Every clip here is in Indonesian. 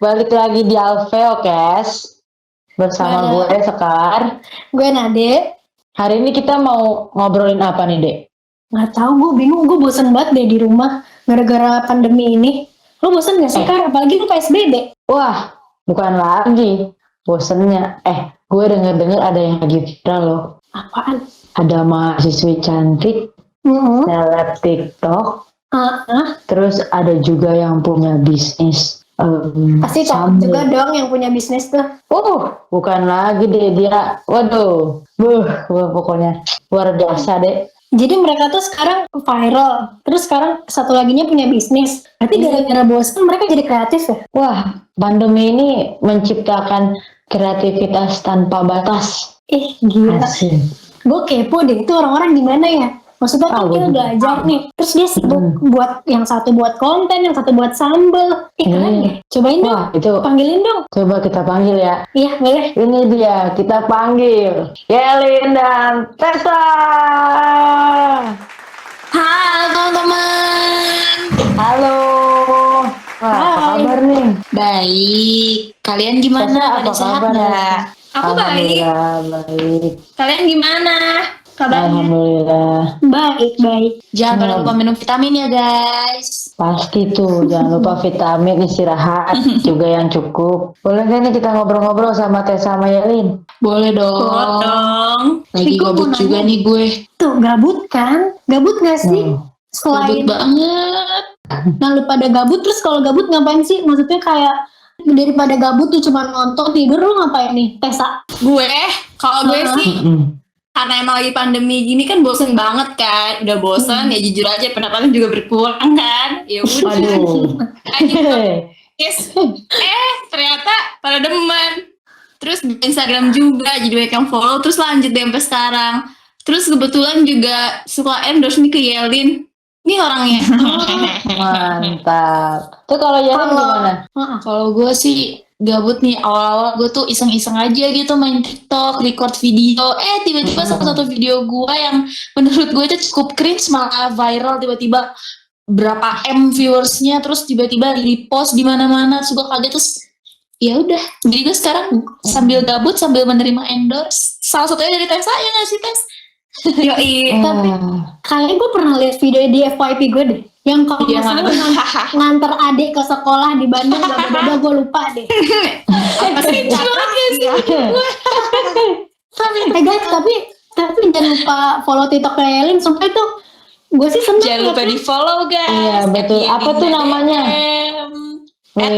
balik lagi di Alveo Kes bersama gue Sekar. Gue Nade. Hari ini kita mau ngobrolin apa nih, Dek? Nggak tahu, gue bingung, gue bosen banget deh di rumah gara-gara pandemi ini. Lo bosen gak sih, Kar? Apalagi lo PSBB. Wah, bukan lagi bosennya. Gue denger-denger ada yang lagi viral loh. Apaan? Ada mahasiswi cantik, seleb TikTok, terus ada juga yang punya bisnis. Pasti cakep juga dong yang punya bisnis tuh. Bukan lagi deh dia. Waduh, pokoknya luar biasa deh. Jadi mereka tuh sekarang viral. Terus sekarang satu laginya punya bisnis. Berarti gara-gara bosan mereka jadi kreatif ya? Wah, pandemi ini menciptakan kreativitas tanpa batas. Gila. Asik. Gue kepo deh, itu orang-orang gimana ya? Maksudnya kan dia belajar nih, terus dia sibuk buat yang satu buat konten, yang satu buat sambel. Keren deh. Cobain dong, panggilin dong. Coba kita panggil ya. Iya, boleh. Ini dia, kita panggil Yelin dan Tessa. Halo teman-teman. Halo. Apa kabar nih? Baik. Kalian gimana? Tessa, Pada sehat nggak? Aku baik. Baik. Kalian gimana? Kabarnya? Alhamdulillah. Baik. Jangan lupa minum vitamin ya guys. Pasti tuh, jangan lupa vitamin, istirahat juga yang cukup. Boleh gak nih kita ngobrol-ngobrol sama Tessa sama Yelin? Boleh dong. Lagi Gue gabut mau juga nanya. nih gue. Tuh, gabut kan? Gabut gak sih? Gabut Selain, banget. nah lu pada gabut, terus kalau gabut ngapain sih? Maksudnya kayak, daripada gabut tuh cuma nonton, tidur, lu ngapain nih, Tessa? Kalau gue sih, karena emang lagi pandemi gini kan bosen banget kan. Udah bosen ya jujur aja pendapatan juga berkurang kan. Ya udah. Aduh. Yes. Ternyata pada demen. Terus di Instagram juga jadi banyak yang follow. Terus lanjut deh sampai sekarang. Terus kebetulan juga suka endorse nih ke Yelin. Ini orangnya. Mantap. Tuh kalau Yelin gimana? Kalau gue sih gabut nih, awal-awal gue tuh iseng-iseng aja gitu main TikTok, record video. Tiba-tiba salah satu video gue yang menurut gue itu cukup cringe malah viral, tiba-tiba berapa viewersnya, terus tiba-tiba di repost di mana-mana, terus gue kaget. Terus ya udah, jadi gue sekarang sambil gabut sambil menerima endorse. Salah satunya dari Tessa, ya nggak sih Tess? Yoi, tapi kayaknya gue pernah lihat video di FYP gue deh. Yang kalau Iya, misalnya mana? nganter adik ke sekolah di Bandung, baba-baba gue lupa deh. Apa sih Guys, tapi jangan lupa follow TikTok Yelin. Sumpah itu gue sih seneng. Jangan lupa di follow guys. Iya betul. Apa tuh namanya?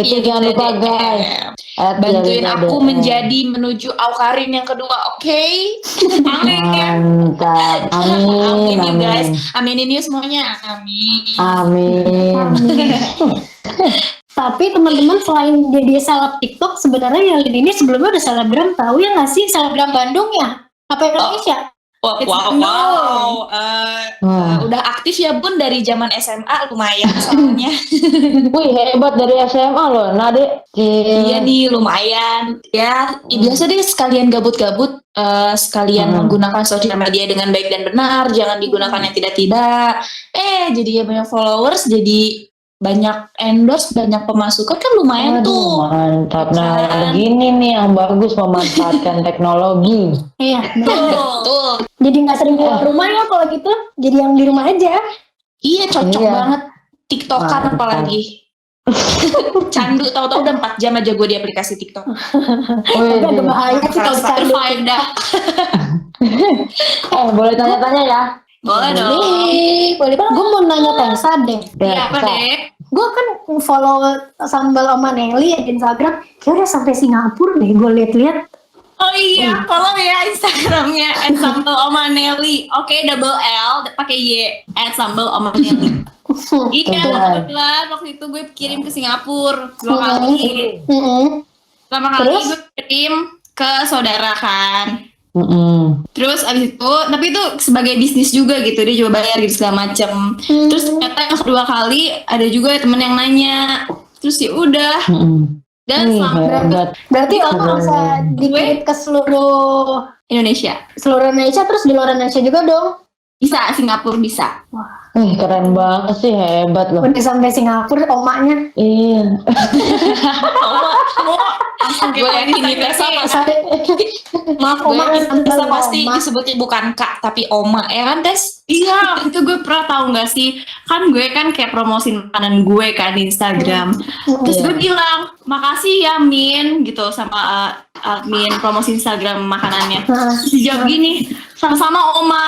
Itu jangan lupa guys. Bantuin aku menjadi menuju Aukarin yang kedua, oke? Mantap. Amin. Amin guys. Aminin yuk semuanya. Amin. Tapi teman-teman, selain dia seleb TikTok, sebenarnya Yelin ini sebelumnya udah selebgram, tahu ya nggak sih? Selebgram Bandung ya? Apa Indonesia? Wow. Udah aktif ya Bun dari zaman SMA lumayan soalnya. Wih hebat dari SMA loh, Nade. Iya nih lumayan. Ya biasa deh sekalian gabut-gabut, sekalian menggunakan sosial media dengan baik dan benar, jangan digunakan yang tidak-tidak. Jadi ya banyak followers, jadi banyak endorse, banyak pemasukan kan lumayan. Aduh, tuh. Mantap. Nah, begini nih yang bagus memanfaatkan teknologi. Iya, Betul. jadi nggak sering keluar rumah ya kalau gitu. Jadi yang di rumah aja. Iya cocok Iya. banget. TikTokan Mantap. apalagi. Candu, tahu-tahu udah 4 jam aja gue di aplikasi TikTok. Tapi agak bahaya sih kalau candu. Survive dah. Boleh tanya-tanya ya? Boleh dong. Boleh. Gue mau nanya Tessa deh. Iya apa Tessa. deh? Gue kan follow Sambal Oma Nelly ya di Instagram. Kayak udah sampai Singapura deh gue liat-liat. Oh iya, follow ya Instagramnya @sambalomanelly. Oke, double L pakai Y @sambalomanelly. Iya, kebetulan waktu itu gue kirim ke Singapura 2 kali. Pertama kali Terus? gue kirim ke saudara kan. Terus abis itu, tapi itu sebagai bisnis juga gitu, dia juga bayar gitu segala macem. Terus ternyata yang kedua kali ada juga temen yang nanya. Terus ya udah. Dan hebat. Berarti lo bisa dikirim ke seluruh Indonesia. Terus di luar Indonesia juga dong. Bisa, Singapura bisa. Wah, Keren banget sih, hebat loh. Udah sampai Singapura omaknya. Iya. Gue yakin nih Tessa Maaf gue oma, yakin Tessa pasti oma. disebutnya bukan Kak tapi Oma ya kan Tes? Iya, itu gue pernah tahu nggak sih? Kan gue kan kayak promosiin makanan gue kan di Instagram. Terus Iya. gue bilang, makasih ya Min gitu sama admin promosi Instagram makanannya. Terus dijawab gini, sama-sama Oma.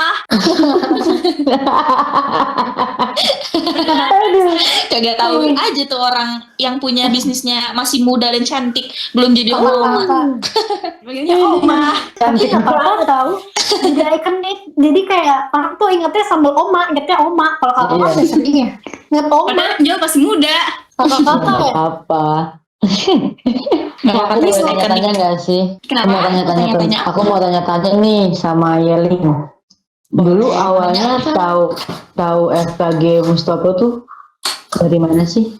Kagak tahu aja tuh orang yang punya bisnisnya masih muda dan cantik belum jadi oma. Bagiannya Oma. Tapi nggak apa-apa tahu. Jadi ikonik. Jadi kayak orang tuh ingetnya sambal oma, ingetnya oma. Kalau kakak Iya. kan sedih ya. Inget oma. Padahal dia masih muda. Kakak Nggak apa. Nggak Aku apa-apa, boleh Tessa, tanya-tanya nggak sih? Kenapa? Tanya-tanya. Aku mau tanya-tanya nih sama Yelin. Dulu awalnya tahu FKG Mustopo tuh dari mana sih?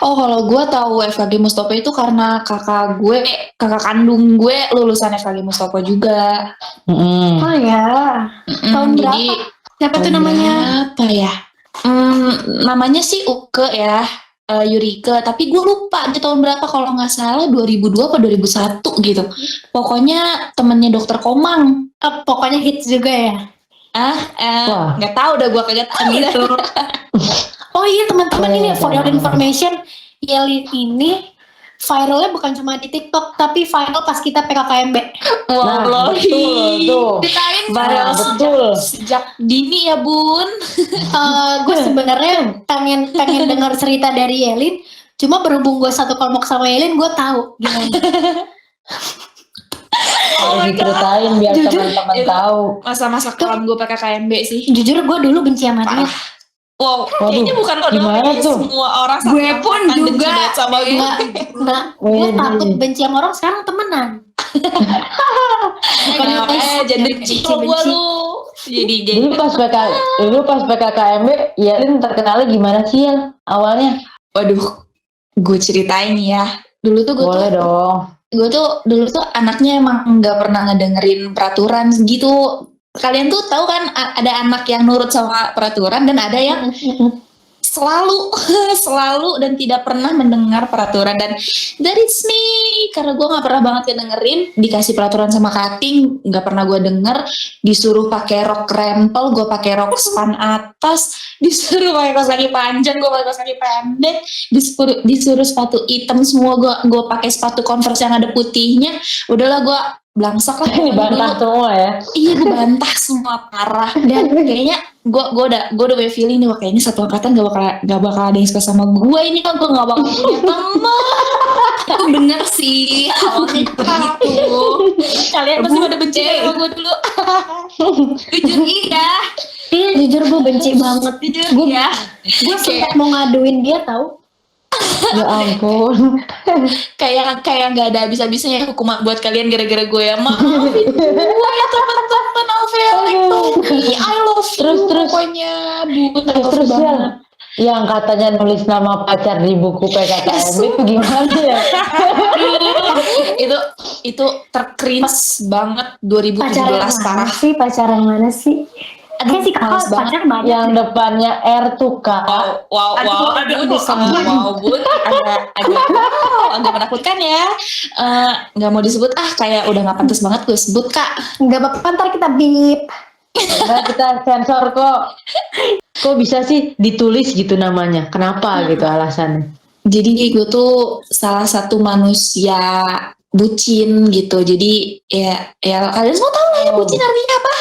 Oh, kalau gue tahu FKG Mustopo itu karena kakak kandung gue lulusan FKG Mustopo juga. Oh ya. Tahun Jadi Siapa tuh namanya? apa ya? Namanya sih Uke ya, Yurike. Tapi gue lupa di tahun berapa, kalau nggak salah 2002 atau 2001 gitu. Pokoknya temennya dokter Komang. Pokoknya hits juga ya. Wah. Nggak tahu udah gue kagak tahu Gitu. Oh iya teman-teman, Oh, ini iya, for your benar. information, Yelin ini viralnya bukan cuma di TikTok, tapi viral pas kita PKKMB. Nah, betul tuh. Ceritain Nah, viral betul. sejak dini ya Bun. Gue sebenarnya pengen dengar cerita dari Yelin, cuma berhubung gue satu kelompok sama Yelin, gue tahu gimana. Harus diceritain biar Jujur, teman-teman itu- tahu. Masa-masa kelam gue PKKMB sih. Jujur gue dulu benci sama dia. Wow, kayaknya bukan lo doang, gimana kayaknya tuh? semua orang satu Gue pun angkatan benci juga. banget sama gue. Nggak, gue Wih, takut wih. benci sama orang, sekarang temenan. Kenapa jadi benci gue lu? Jadi Dulu pas PKKMB, Yelin terkenalnya gimana sih ya awalnya? waduh, gue ceritain ya. Dulu tuh Boleh dong. dulu tuh anaknya emang nggak pernah ngedengerin peraturan gitu. Kalian tuh tahu kan ada anak yang nurut sama peraturan dan ada yang selalu dan tidak pernah mendengar peraturan. Dan that's me, karena gue nggak pernah banget dengerin. Dikasih peraturan sama cutting, nggak pernah gue denger. Disuruh pakai rok krempel, gue pakai rok span atas. Disuruh pakai kaos kaki panjang, gue pakai kaos kaki pendek. Disuruh sepatu hitam semua, gue pakai sepatu Converse yang ada putihnya. Udahlah, gue belangsak lah. Dibantah semua ya. Iya, gue bantah semua parah. Dan kayaknya gue udah punya feeling nih, wah kayaknya satu angkatan gak bakal ada yang suka sama gue ini, kan gue gak bakal punya teman. Bener sih. Awalnya begitu. Kalian pasti pada benci sama gue dulu. Jujur iya. Iya, jujur gue benci banget. Jujur ya. Gue sempat mau ngaduin dia tahu. Ya ampun. kayak nggak ada habis-habisnya ya hukuman buat kalian gara-gara gue ya. Maafin gue ya teman-teman, I feel like Tommy, I love you. Terus. Pokoknya Bun, I love you Terus ya, banget. yang katanya nulis nama pacar di buku PKKMB itu gimana ya? itu tercringe banget 2017 Pacaran mana parah. sih? Pacaran mana sih? Ada sih males kakak banget. pacar banyak. Yang depannya R tuh Kak. Wow, Bun, agak menakutkan ya. Nggak mau disebut kayak udah nggak pantas banget gue sebut Kak. Nggak apa-apa, ntar kita bip. Nah, kita sensor kok. Kok bisa sih ditulis gitu namanya? Kenapa gitu alasannya? Jadi gue tuh salah satu manusia bucin gitu. Jadi ya kalian semua tahu lah ya bucin artinya apa?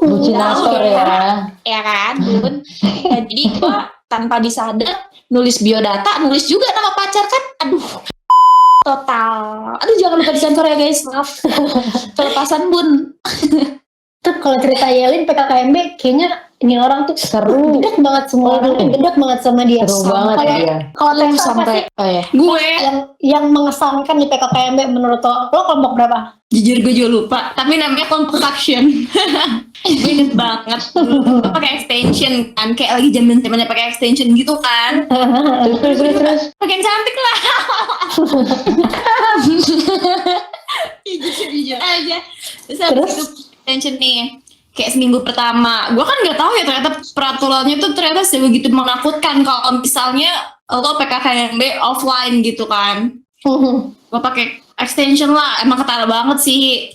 Bucinator ya. Ya kan, Bun. Nah, jadi gue tanpa disadar nulis biodata, nulis juga nama pacar kan. Aduh. Total. Aduh, jangan lupa disensor ya guys, maaf. Kelepasan Bun. Tuh kalau cerita Yelin PKKMB, kayaknya ini orang tuh Seru. gedek banget, semua orang tuh gedek banget sama dia. Seru banget Kalau- dia. Kalau Lu Tessa apa sih sampai ya. Gue yang mengesankan di PKKMB menurut lo kelompok berapa? jujur gue juga lupa. Tapi namanya construction. Gue inget banget. Gue pakai extension kan. Kayak lagi zamannya pakai extension gitu kan. Terus. Makin cantik lah. Jujur aja. Terus habis itu extension nih. kayak seminggu pertama gue kan nggak tahu ya ternyata peraturannya tuh ternyata sebegitu menakutkan kalau misalnya lo PKKMB offline gitu kan. Gue pakai extension lah, emang ketara banget sih.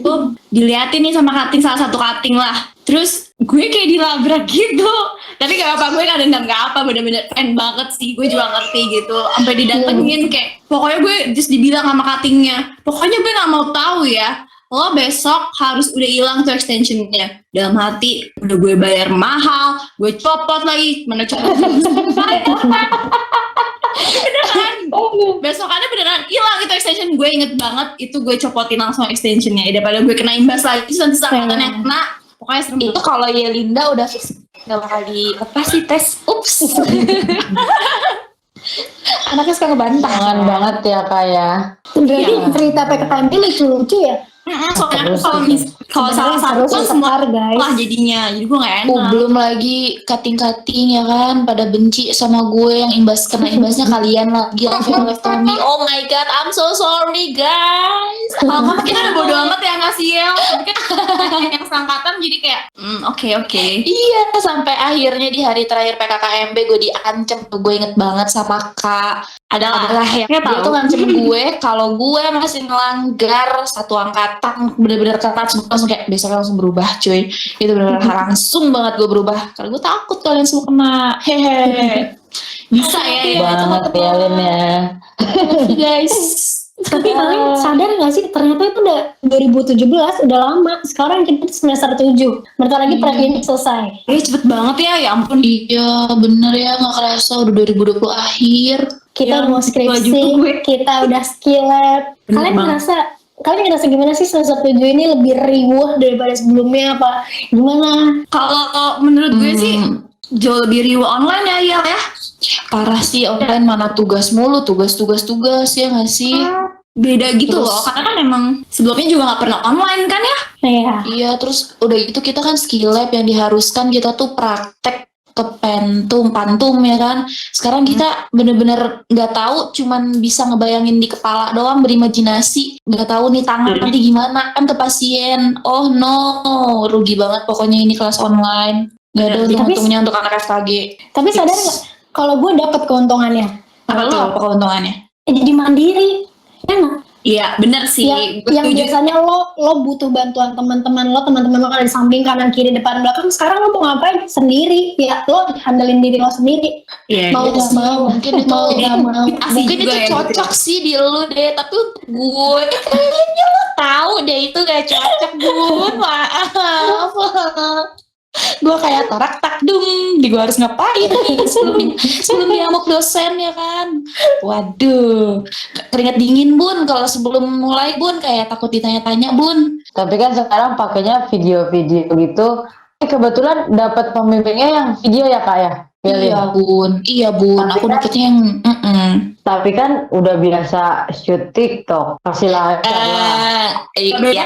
Gue diliatin nih sama salah satu cutting lah, terus gue kayak dilabrak gitu. Tapi gak apa-apa, gue gak dendam gak apa, bener-bener keren banget sih, gue juga ngerti gitu. Sampai didatengin kayak, pokoknya gue just dibilang sama cuttingnya, pokoknya gue gak mau tahu ya, lo besok harus udah hilang tuh extensionnya. Dalam hati, udah gue bayar mahal, gue copot lagi, mana copot. Beneran, besokannya beneran hilang itu extension. Gue inget banget, itu gue copotin langsung extensionnya, daripada gue kena imbas lagi, terus nanti angkatan yang kena. Pokoknya serem. Itu kalau Yelinda udah fix gak bakal dilepas sih tes. Ups. Anaknya suka ngebantah. Jangan banget ya kayak. Berarti cerita PKKMB lucu-lucu ya. Soalnya kalau salah satu kan semua guys. lah jadinya, jadi gue gak enak. Belum lagi cutting-cutting ya kan, pada benci sama gue yang kena imbasnya kalian lagi langsung left me. Oh my god, I'm so sorry guys. Kalau kita udah bodo amat ya ngasih ya, kan yang sangkatan jadi kayak oke. Iya, sampai akhirnya di hari terakhir PKKMB gue diancam tuh, gue inget banget sama Kak. Adalah yang dia tuh ngancem gue kalau gue masih melanggar satu angkatan bener-bener ketat, langsung kayak besoknya langsung berubah cuy. Itu bener-bener langsung banget gue berubah karena gue takut kalian semua kena. Hehe. Bisa ya Banget ya Lin ya. Guys. Tapi kalian sadar gak sih ternyata itu udah 2017, udah lama. Sekarang kita semester 7, bentar lagi pre-klinik selesai. cepet banget ya ampun. Iya bener ya, gak kerasa udah 2020 akhir. Kita Ya, mau skripsi, baju gue. kita udah skill lab. Bener Kalian ngerasa gimana sih semester 7 ini lebih riuh daripada sebelumnya apa gimana? Kalau menurut gue sih jauh lebih riuh online ya. Parah sih online, mana tugas mulu, tugas ya gak sih? Beda gitu Terus- loh, karena kan emang sebelumnya juga gak pernah online kan ya. Iya. Iya, terus udah gitu kita kan skill lab yang diharuskan kita tuh praktek ke pantum ya kan. Sekarang kita bener-bener nggak tahu, cuman bisa ngebayangin di kepala doang, berimajinasi, nggak tahu nih tangan nanti gimana kan ke pasien. Oh no, rugi banget pokoknya ini kelas online. Nggak ada Tapi- untung-untungnya untuk anak FKG. Tapi sadar nggak kalau gue dapet keuntungannya? Apa tuh keuntungannya? Jadi mandiri, ya nggak? Iya bener sih, gue Yang setuju. biasanya lo butuh bantuan teman-teman lo ada di samping kanan kiri depan belakang, sekarang lo mau ngapain sendiri, ya lo handelin diri lo sendiri. Iya, Mau iya. nggak mau, Mungkin itu mau nggak mau. Asik mungkin juga itu ya, cocok sih di lu deh, tapi untuk gue kayaknya lo tahu deh itu gak cocok bun, maaf. Gue kayak tarak tak dung, gue harus ngapain nih sebelum diamuk dosen ya kan. Waduh, keringat dingin bun kalau sebelum mulai bun, kayak takut ditanya-tanya bun. Tapi kan sekarang pakainya video-video gitu. Kebetulan dapat pembimbingnya yang video ya kak ya? Ya, Lin? Iya bun, Tapi aku kan- dapetnya yang Tapi kan udah biasa shoot TikTok, pasti lah. Iya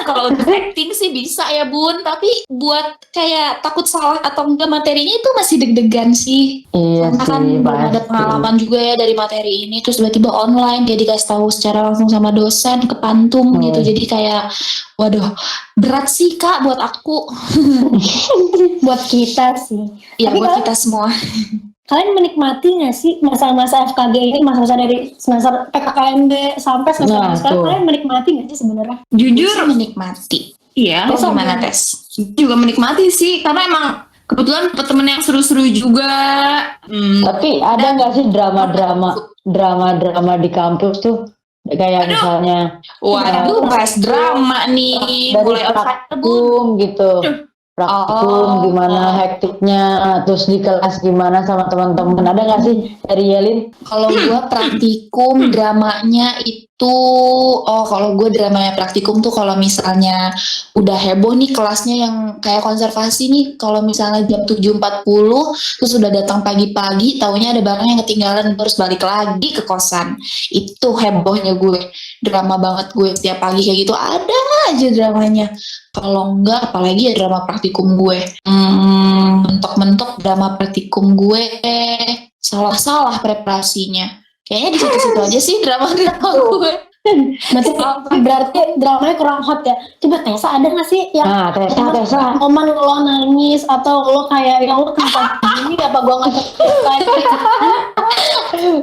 kalau untuk acting sih bisa ya bun, tapi buat kayak takut salah atau enggak materinya itu masih deg-degan sih. Iya Karena kan sih, belum ada pasti. pengalaman juga ya dari materi ini, terus tiba-tiba online dia dikasih tahu secara langsung sama dosen ke pantum gitu, jadi kayak waduh berat sih kak buat aku. Buat kita sih. Ya Tapi buat kalau- kita semua. Kalian menikmati nggak sih masa-masa FKG ini, masa-masa dari semester PKKMB sampai semester Nah, sekarang, tuh. kalian menikmati nggak sih sebenarnya? Jujur, Bisa menikmati. iya. Terus gimana tes? Juga menikmati sih, karena emang kebetulan dapet temen yang seru-seru juga. Tapi ada nggak sih drama di kampus tuh? Kayak misalnya Waduh, bahas drama nih. dari Boleh offline bun. praktikum gitu. Praktikum Oh. gimana hektiknya, terus di kelas gimana sama teman-teman. Ada nggak sih dari Yelin? Kalau gue praktikum dramanya itu, kalau gue dramanya praktikum tuh kalau misalnya udah heboh nih kelasnya yang kayak konservasi nih, kalau misalnya jam 7.40 terus udah datang pagi-pagi, taunya ada barang yang ketinggalan terus balik lagi ke kosan. Itu hebohnya gue, drama banget gue setiap pagi kayak gitu, ada aja dramanya. Kalau enggak, apalagi ya drama praktikum gue. Mentok-mentok drama praktikum gue salah-salah preparasinya. Kayaknya di situ-situ aja sih drama-drama gue. Berarti dramanya kurang hot ya. Coba Tessa ada nggak sih yang Tessa. momen lo nangis atau lo kayak ya lo kenapa gini apa gue nggak terima. Aduh,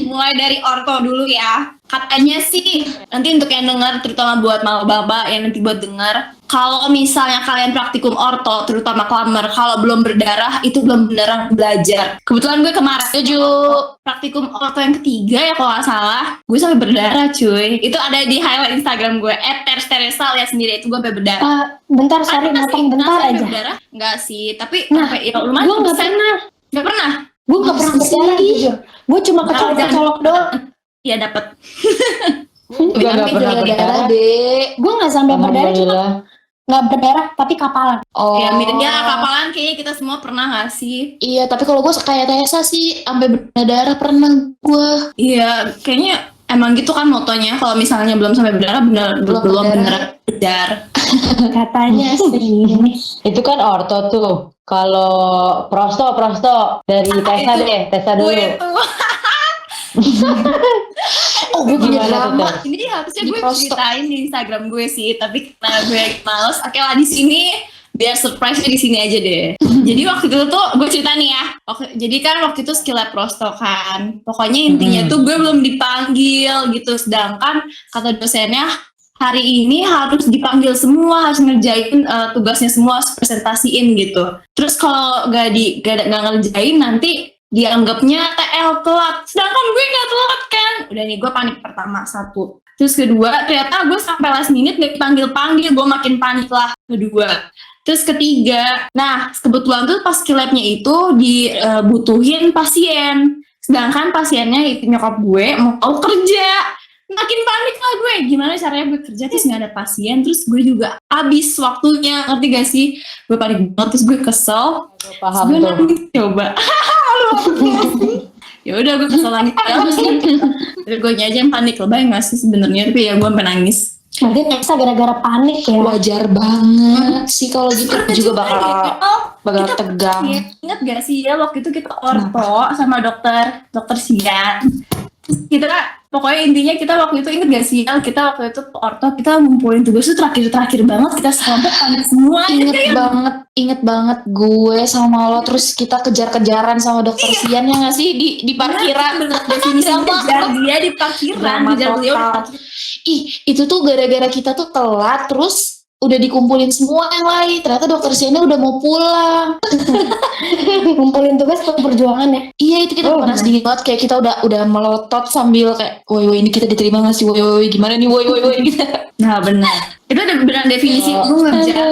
mulai dari orto dulu ya. Katanya sih, nanti untuk yang dengar, terutama buat maba-maba yang nanti buat dengar, kalau misalnya kalian praktikum orto, terutama klammer, kalau belum berdarah, itu belum beneran belajar. Kebetulan gue kemarin praktikum orto yang ketiga ya kalau nggak salah, gue sampai berdarah cuy. Itu ada di highlight Instagram gue, @teresa, lihat sendiri, itu gue sampai berdarah. Bentar, sorry, motong bentar aja. Berdarah? Enggak sih, tapi Nah, sampai ya lumayan. gue nggak pernah. Nggak pernah? Gue nggak pernah berdarah jujur. Gue cuma kecolok-kecolok doang. Iya dapet. Juga nggak pernah berdarah. Gue nggak sampai berdarah, cuma nggak berdarah tapi kapalan. Oh. Ya miripnya kapalan kayaknya kita semua pernah gak sih? Iya, tapi kalau gue kayak Tessa sih sampai berdarah pernah gue. Iya, kayaknya emang gitu kan motonya. Kalau misalnya belum sampai berdarah, belum beneran belajar. Katanya sih. Itu kan orto tuh. Kalau prosto dari Tessa deh, Tessa dulu. Gue tuh. Oh, gue punya Gimana drama. tuh, Ini harusnya Di gue prosto. ceritain di Instagram gue sih, tapi karena gue males. Oke lah di sini biar surprise-nya di sini aja deh. Jadi waktu itu tuh gue cerita nih ya. Jadi kan waktu itu skill lab prosto kan. Pokoknya intinya tuh gue belum dipanggil gitu. Sedangkan kata dosennya hari ini harus dipanggil semua, harus ngerjain tugasnya semua, harus presentasiin gitu. Terus kalau gak ngerjain nanti dianggapnya TL telat, sedangkan gue nggak telat kan. Udah nih gue panik pertama satu. Terus kedua ternyata gue sampai last minute gak dipanggil, gue makin panik lah kedua. Terus ketiga, nah kebetulan tuh pas labnya itu dibutuhin pasien, sedangkan pasiennya itu nyokap gue mau kerja. Makin panik lah gue, gimana caranya gue kerja terus gak ada pasien, terus gue juga habis waktunya, ngerti gak sih? Gue panik banget, terus gue kesel, Paham gue tuh. nangis coba. Ya udah gue kesel lagi. Terus gue aja yang panik, lebay gak sih sebenarnya, tapi ya gue sampai nangis. Berarti Tessa gara-gara panik ya. Wajar banget sih kalau gitu. Juga bakal tegang. Ya, ingat gak sih ya waktu itu kita orto sama dokter Sian. Kita pokoknya intinya kita waktu itu inget gak sih kita waktu itu orto kita ngumpulin tugas itu terakhir banget, kita sekelompok panik semua. Inget banget gue sama lo, terus kita kejar-kejaran sama dokter Sian ya nggak sih di parkiran. Definisi kejar dia di parkiran, Drama kejar beliau di total. parkiran. Ih, itu tuh gara-gara kita tuh telat, terus udah dikumpulin semua yang lain. Ternyata dokter Siannya udah mau pulang. Ngumpulin tugas untuk perjuangan ya. Iya, itu kita panas dingin banget, kayak kita udah melotot sambil kayak woi ini kita diterima nggak sih, woi gimana nih woi gitu. Nah benar. Itu ada beneran definisi lu ngejar.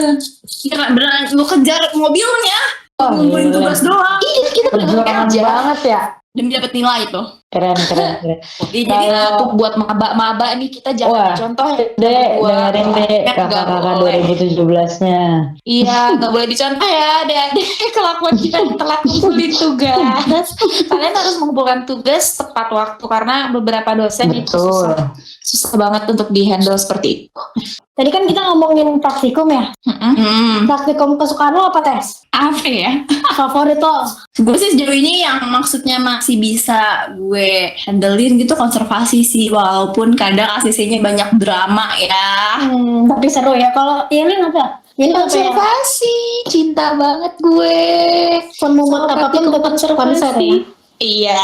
Beneran lu kejar mobilnya. Ngumpulin tugas doang. Iya, kita benar-benar Perjuangan kerja banget ya. Demi dapat nilai tuh. Keren. Jadi Kalau- tuh buat maba-maba nih kita Wah, jangan contoh ya. Dek, Buat- dengerin dek kakak-kakak 2017-nya. Iya, nggak boleh dicontoh ya, adik-adik. Kelakuan kita yang telat ngumpulin tugas. Kalian harus mengumpulkan tugas tepat waktu karena beberapa dosen itu Betul. susah banget untuk dihandle seperti itu. Tadi kan kita ngomongin praktikum ya. Praktikum kesukaan lo apa, Tes? Apa ya? Favorit lo? Gue sih sejauh ini yang maksudnya masih bisa gue handlein gitu konservasi sih, walaupun kadang ACC-nya banyak drama ya. Tapi seru ya. Kalau ini apa? Ini apa ya? Konservasi, cinta banget gue. Momen apapun tetap konser ya. Iya.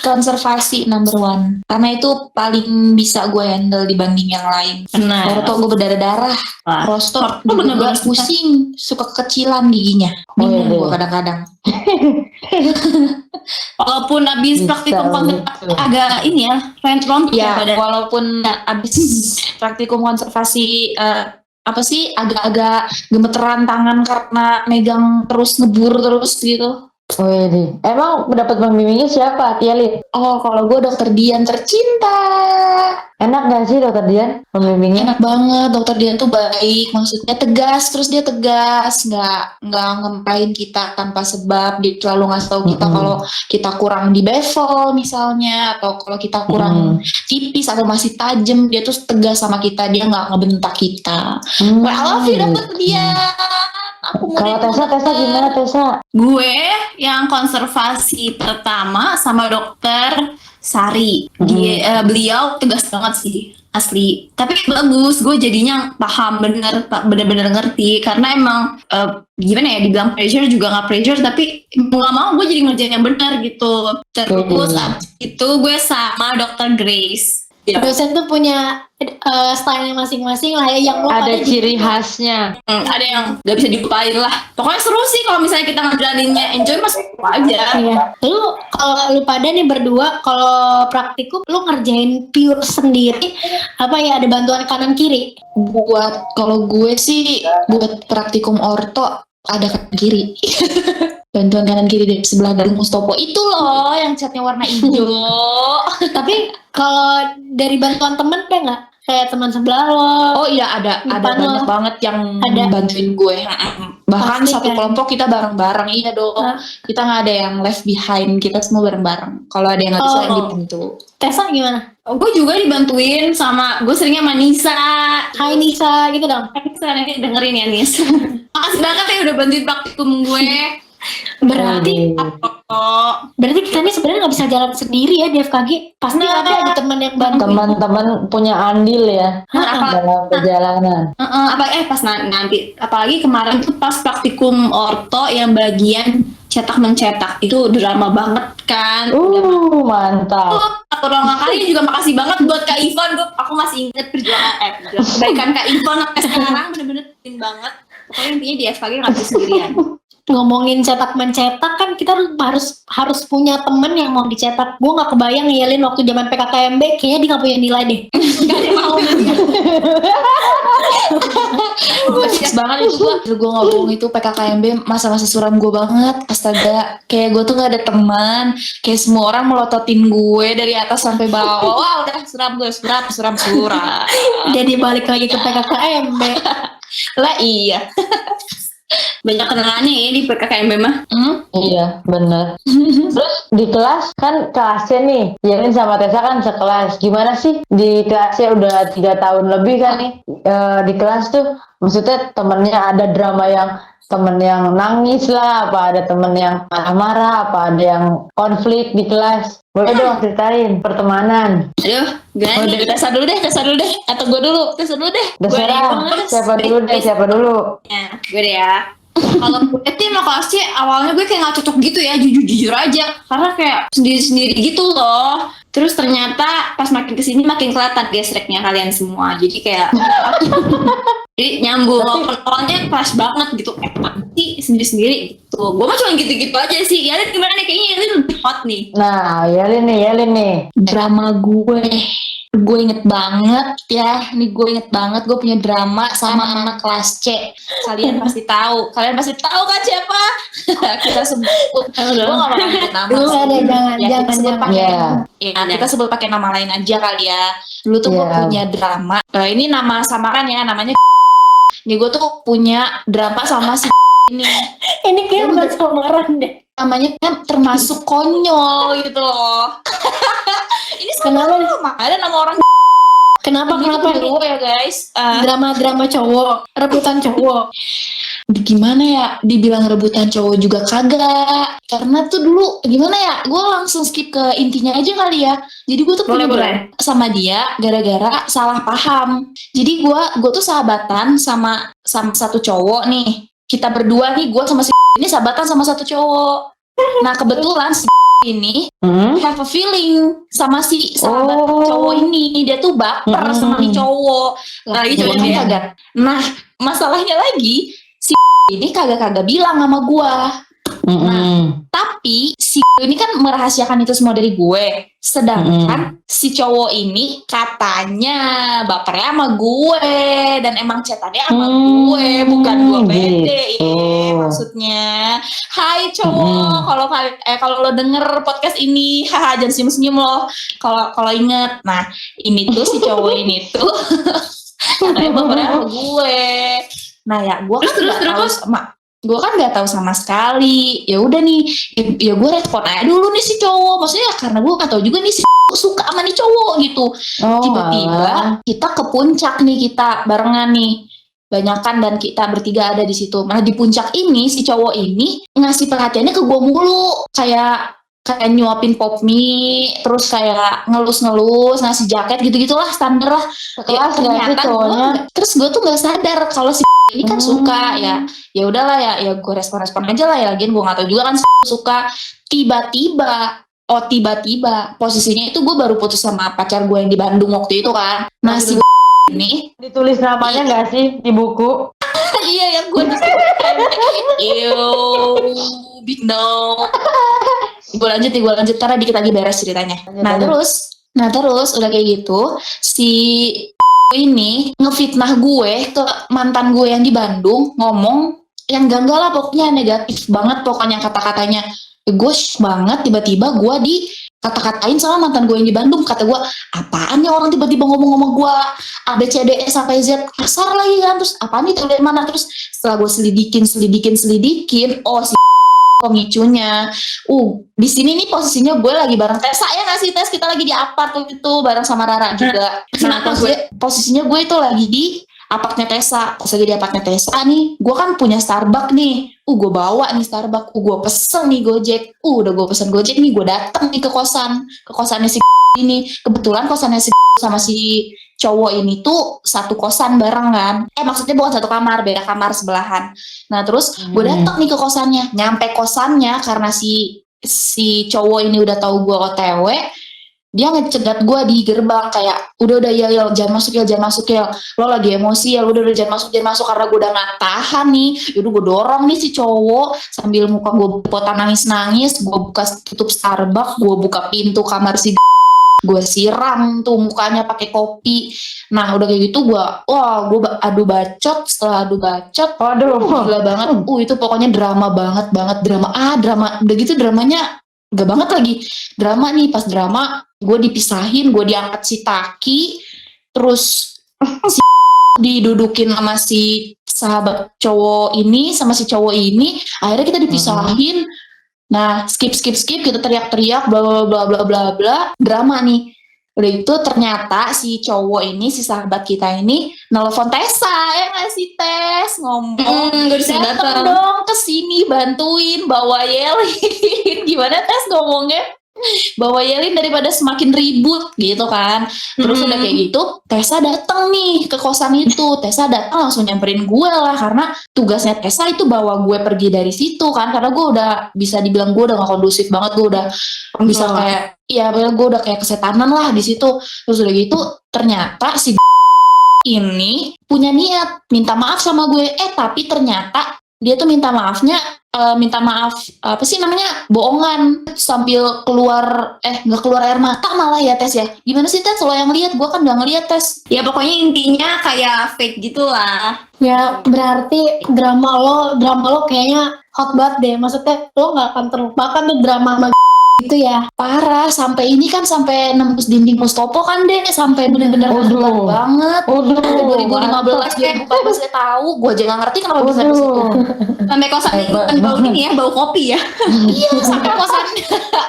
Konservasi number one. Karena itu paling bisa gue handle dibanding yang lain. Benar. Orto gue berdarah-darah. Wah. Prostot Orto bener-bener juga pusing. Suka kekecilan giginya. Oh, Bingung iya. gue kadang-kadang. Walaupun abis Bisa, praktikum konservasi betul. agak ini ya, rompik Ya, badan. walaupun abis praktikum konservasi apa sih agak-agak gemeteran tangan karena megang terus ngebur terus gitu. Wih, emang dapat pembimbingnya siapa? Tia Lid? Oh, kalau gue dokter Dian tercinta. Enak gak sih dokter Dian pembimbingnya? Enak banget, dokter Dian tuh baik, maksudnya tegas, terus dia tegas, nggak ngempain kita tanpa sebab. Dia selalu ngasih tahu kita kalau kita kurang di bevel misalnya, atau kalau kita kurang tipis atau masih tajam, dia tuh tegas sama kita, dia nggak ngebentak kita. Well, I love you dokter Dian. Aku Kalau Tessa gimana Tessa? Gue yang konservasi pertama sama dokter Sari. Beliau tegas banget sih, asli. Tapi bagus, gue jadinya paham bener-bener ngerti. Karena emang gimana ya, dibilang pressure juga nggak pressure, tapi mau nggak mau gue jadi ngerjain yang benar gitu. Terus abis itu gue sama Dr. Grace. Dosen tuh punya style masing-masing lah ya, yang lo ada pada ciri khasnya. Ada yang nggak bisa dilupain lah. Pokoknya seru sih kalau misalnya kita ngejalaninnya enjoy, mas aja. Iya. Lu kalau lu pada nih berdua, kalau praktikum lu ngerjain pure sendiri apa ya, ada bantuan kanan kiri? Kalau gue sih buat praktikum orto ada kanan kiri. Bantuan kanan kiri dari sebelah dari Mustopo itu loh yang catnya warna hijau. Tapi kalau dari bantuan temen deh nggak? Kayak teman sebelah lo? Oh iya, ada Depan banyak lo. banget yang Ada. bantuin gue. Bahkan Pasti satu kan. kelompok kita bareng-bareng. Iya dong. Kita nggak ada yang left behind. Kita semua bareng-bareng. Kalau ada yang nggak bisa Oh. dibantu. Tessa gimana? Gue juga dibantuin sama, gue seringnya sama Nisa. Hai Nisa gitu dong. Nisa nanti dengerin ya Nis. Makasih banget ya udah bantuin praktikum gue. Berarti berarti kita nih sebenarnya nggak bisa jalan sendiri ya di FKG. Pasti Nah. ada teman yang bantu. Teman-teman punya andil ya dalam perjalanan. Pas nanti, apalagi kemarin tuh pas praktikum orto yang bagian cetak mencetak itu drama banget kan. Mantap. Pertama kali juga makasih banget buat Kak Ivon. Aku masih inget kebaikan Kak Ivon sampai sekarang, bener-bener penting banget. Pokoknya intinya di FKG nggak bisa sendirian. Ngomongin cetak mencetak kan kita harus punya temen yang mau dicetak. Gue nggak kebayang Yelin waktu zaman PKKMB kayaknya dia nggak punya nilai deh. Gak ada yang mau. Fix banget itu gue ngomong itu PKKMB masa-masa suram gue banget. Astaga, kayak gue tuh gak ada teman. Kayak semua orang melototin gue dari atas sampai bawah. Wah udah suram gue, suram. Jadi balik lagi ke PKKMB. Lah iya. Banyak kenalannya ya di PKKMB mah. Iya, bener. Terus di kelas kan kelasnya nih, Yelin sama Tessa kan sekelas. Gimana sih di kelasnya udah 3 tahun lebih kan nih? Di kelas tuh, maksudnya temennya ada drama yang temen yang nangis lah, apa ada temen yang marah-marah, apa ada yang konflik di kelas. Boleh dong ceritain pertemanan. Aduh, gimana Oh, nih? dari Tessa dulu deh. Atau gue dulu, Tessa dulu deh. Terserah, siapa dulu. Ya, gue deh ya. Kalau gue tuh emang kelasnya awalnya gue kayak gak cocok gitu ya, jujur aja. Karena kayak sendiri-sendiri gitu loh. Terus ternyata pas makin kesini makin kelihatan gesreknya kalian semua. Jadi kayak jadi nyambung. Awalnya kelas banget gitu. Nanti sendiri-sendiri gitu. Gue mah cuma gitu-gitu aja sih. Ya gimana nih, kayaknya ini lebih hot nih. Nah, Yelin nih. Drama gue inget banget ya. Nih gue inget banget gue punya drama sama anak kelas C. Kalian pasti tahu kan siapa? Kita sebut. Gue gak bakal nyebut nama Lu sih. ada jangan Ya, kita sebut pakai kita sebut pakai nama lain aja kali ya. Dulu tuh gue punya drama. Ini nama samaran ya, namanya. Nih gue tuh punya drama sama si ini. Ini kayak bukan samaran deh. Namanya kan termasuk konyol gitu loh. Ini Kenapa nih? ada nama orang. Kenapa Dulu ya guys. drama cowok, rebutan cowok. Gimana ya, dibilang rebutan cowok juga kagak, karena tuh dulu gimana ya, gue langsung skip ke intinya aja kali ya. Jadi gue tuh punya Boleh. sama dia gara-gara salah paham. Jadi gue tuh sahabatan sama satu cowok nih, kita berdua nih, gue sama si ini sahabatan sama satu cowok. Nah kebetulan si ini have a feeling sama si sahabat cowok ini, dia tuh baper sama si cowok. Lagi Gua cowok kan dia. kagak. Nah masalahnya lagi si ini kagak bilang sama gua. Tapi si ini kan merahasiakan itu semua dari gue. Sedangkan si cowok ini katanya bapernya sama gue dan emang chatannya sama gue, bukan gue pede. Maksudnya, hai cowok, kalau lo denger podcast ini, haha jangan senyum-senyum lo. Kalau inget, nah ini tuh si cowok ini tuh katanya bapernya sama gue. Nah ya, gue kan nggak tahu sama sekali. Ya udah nih, ya gue respon aja dulu nih si cowok. Maksudnya karena gue nggak tahu juga nih si suka sama nih cowok gitu. Tiba-tiba kita ke puncak nih, kita barengan nih, banyakan, dan kita bertiga ada di situ. Nah di puncak ini si cowok ini ngasih perhatiannya ke gue mulu, kayak kayak nyuapin pop mie, terus kayak ngelus-ngelus, ngasih jaket gitu-gitulah standar lah. Kelas nggak sih cowoknya? Terus gue tuh nggak sadar kalau si ini kan suka ya udahlah ya gue respon aja lah ya, lagian gue nggak tahu juga kan suka. Tiba-tiba posisinya itu gue baru putus sama pacar gue yang di Bandung waktu itu kan. Nah si ini Ditulis namanya nggak sih di buku? iya yang gue big no. Gue lanjut karena dikit lagi beres ceritanya. Nah terus udah kayak gitu si ini ngefitnah gue ke mantan gue yang di Bandung, ngomong yang enggak lah, pokoknya negatif banget pokoknya kata-katanya. Gue banget tiba-tiba gue di kata-katain sama mantan gue yang di Bandung. Kata gue, apaan nih orang tiba-tiba ngomong sama gue A B C D E sampai Z kasar lagi kan. Terus apaan nih dari mana? Terus setelah gue selidikin, oh si pemicunya. Di sini nih posisinya gue lagi bareng Tessa ya nggak sih Tes? Kita lagi di apart itu bareng sama Rara juga. Nah posisinya gue itu lagi di apartnya Tessa. Pas lagi di apartnya Tessa nih, gue kan punya Starbucks nih. Gue bawa nih Starbucks. Gue pesen nih Gojek. Udah gue pesen Gojek nih, gue dateng nih ke kosannya si ini. Kebetulan kosannya si sama si cowok ini tuh satu kosan bareng kan. Maksudnya bukan satu kamar, beda kamar sebelahan. Nah terus gue dateng nih ke kosannya. Nyampe kosannya karena si cowok ini udah tahu gue OTW, dia ngecegat gue di gerbang kayak udah ya jangan masuk ya, lo lagi emosi ya, udah jangan masuk karena gue udah nggak tahan nih. Yaudah gue dorong nih si cowok sambil muka gue potan nangis, gue buka tutup Starbucks, gue buka pintu kamar si gue siram tuh mukanya pakai kopi. Nah udah kayak gitu gue adu bacot. Setelah adu bacot, gila banget. Itu pokoknya drama banget drama udah gitu dramanya gak banget lagi. Drama nih, pas drama gue dipisahin, gue diangkat si Taki, terus si didudukin sama si sahabat cowok ini sama si cowok ini, akhirnya kita dipisahin. Nah skip kita teriak-teriak bla bla bla bla bla, drama nih. Udah itu ternyata si cowok ini, si sahabat kita ini nelfon Tessa ya nggak sih Tes, ngomong datang dong kesini bantuin bawa Yelin. Gimana Tes ngomongnya? Bawa Yelin daripada semakin ribut gitu kan. Terus udah kayak gitu Tessa datang nih ke kosan itu. Tessa datang langsung nyamperin gue lah, karena tugasnya Tessa itu bawa gue pergi dari situ kan, karena gue udah bisa dibilang gue udah gak kondusif banget. Gue udah bisa kayak gue udah kayak kesetanan lah di situ. Terus udah gitu ternyata si ini punya niat minta maaf sama gue, tapi ternyata dia tuh minta maaf apa sih namanya, bohongan, sambil keluar nggak keluar air mata malah ya Tes ya. Gimana sih Tes, lo yang lihat? Gue kan nggak ngeliat Tes. Ya pokoknya intinya kayak fake gitulah. Ya berarti drama lo kayaknya hot banget deh. Maksudnya lo nggak akan terlupakan tuh drama sama gitu ya. Parah, sampai ini kan sampai nembus dinding Mustopo kan deh, sampai bener-bener hebat banget. 2015 2014 saya tahu, gue aja nggak ngerti kenapa bisa di situ. Sampai kosan bau ini ya, bau kopi ya. Iya, sampai kosan